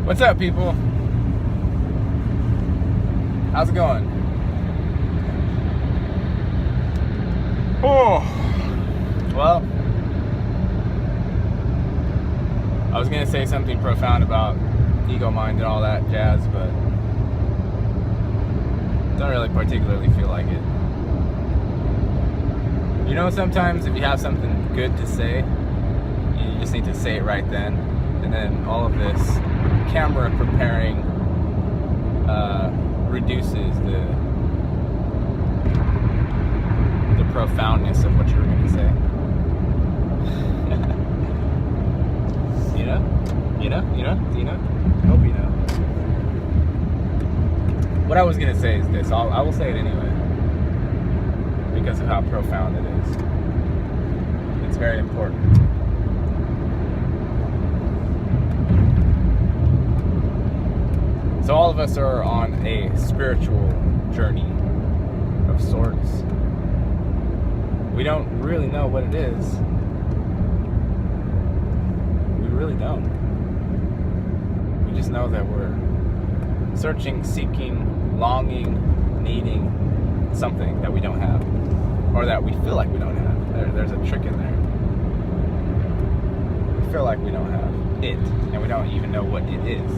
What's up, people? How's it going? Oh, well, I was gonna say something profound about ego mind and all that jazz, but don't really particularly feel like it. You know, sometimes if you have something good to say, you just need to say it right then, and then all of this camera preparing reduces the profoundness of what you were going to say. You know? Hope you know. What I was going to say is this. I will say it anyway, because of how profound it is. It's very important. So all of us are on a spiritual journey of sorts. We don't really know what it is. We really don't. We just know that we're searching, seeking, longing, needing something that we don't have, or that we feel like we don't have. There's a trick in there. We feel like we don't have it, and we don't even know what it is.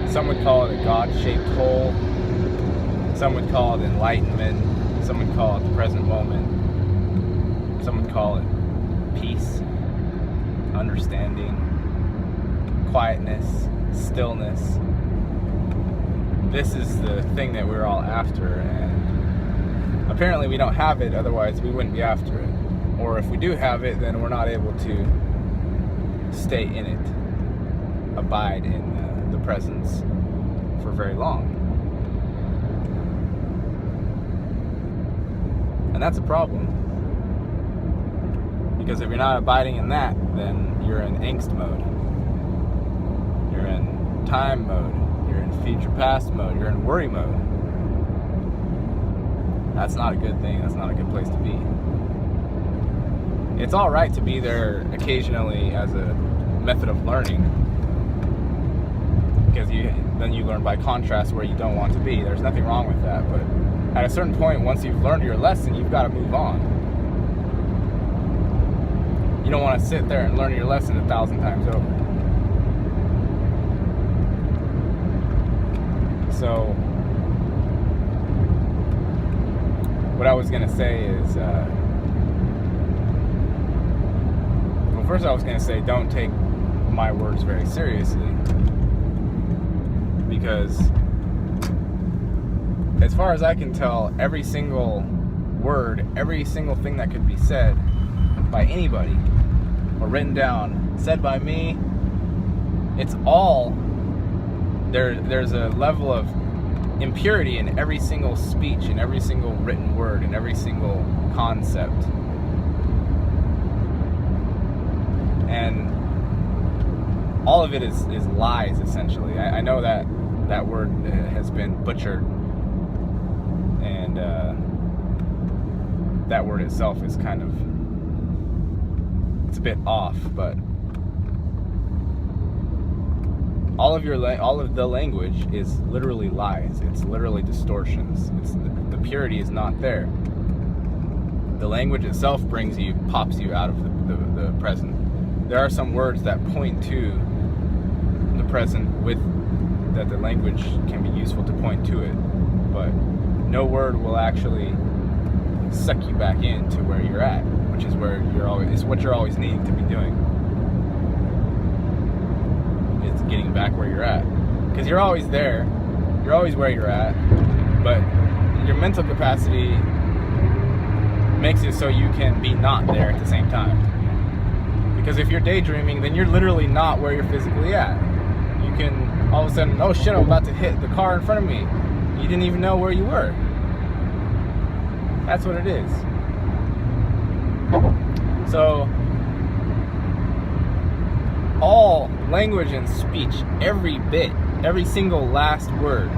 Some would call it a God-shaped hole. Some would call it enlightenment. Some would call it the present moment. Some would call it peace, understanding, quietness, stillness. This is the thing that we're all after, and apparently we don't have it, otherwise we wouldn't be after it. Or if we do have it, then we're not able to stay in it, abide in the presence for very long. And that's a problem, because if you're not abiding in that, then you're in angst mode, you're in time mode, you're in future past mode, you're in worry mode. That's not a good thing. That's not a good place to be. It's all right to be there occasionally as a method of learning, because then you learn by contrast where you don't want to be. There's nothing wrong with that, but at a certain point, once you've learned your lesson, you've got to move on. You don't want to sit there and learn your lesson 1,000 times over. So, what I was going to say is, well, first I was going to say, don't take my words very seriously. Because as far as I can tell, every single word, every single thing that could be said by anybody or written down, said by me, it's all there's a level of impurity in every single speech, in every single written word, in every single concept. And all of it is lies, essentially. I know that word has been butchered, and that word itself is kind of, it's a bit off, but all of the language is literally lies. It's literally distortions. The purity is not there. The language itself pops you out of the present. There are some words that point to the present that the language can be useful to point to it, but no word will actually suck you back into where you're at, which is what you're always needing to be doing. It's getting back where you're at, because you're always there, you're always where you're at, but your mental capacity makes it so you can be not there at the same time. Because if you're daydreaming, then you're literally not where you're physically at. You can all of a sudden, oh shit, I'm about to hit the car in front of me. You didn't even know where you were. That's what it is. So, all language and speech, every single last word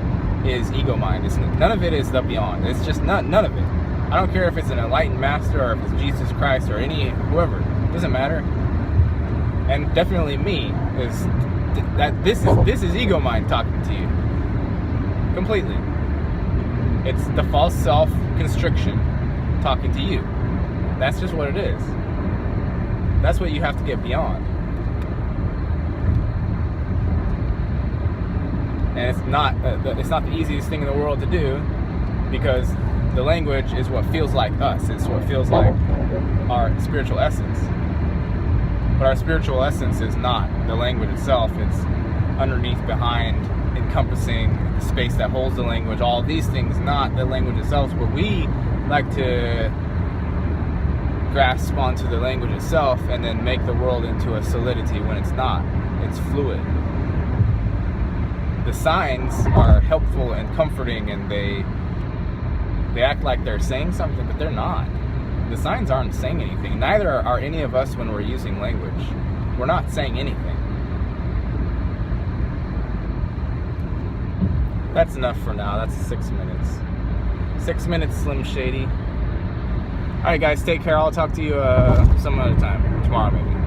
is ego mind. None of it is the beyond. It's just none of it. I don't care if it's an enlightened master or if it's Jesus Christ or whoever. It doesn't matter. and definitely me, is that this is ego mind talking to you. Completely. It's the false self constriction talking to you. That's just what it is. That's what you have to get beyond. And it's not the easiest thing in the world to do, because the language is what feels like us. It's what feels like our spiritual essence. But our spiritual essence is not the language itself. It's underneath, behind, encompassing the space that holds the language. All these things, not the language itself. But we like to grasp onto the language itself and then make the world into a solidity when it's not. It's fluid. The signs are helpful and comforting, and they act like they're saying something, but they're not. The signs aren't saying anything. Neither are any of us when we're using language. We're not saying anything. That's enough for now. That's 6 minutes. 6 minutes, Slim Shady. Alright guys, take care. I'll talk to you some other time. Tomorrow maybe.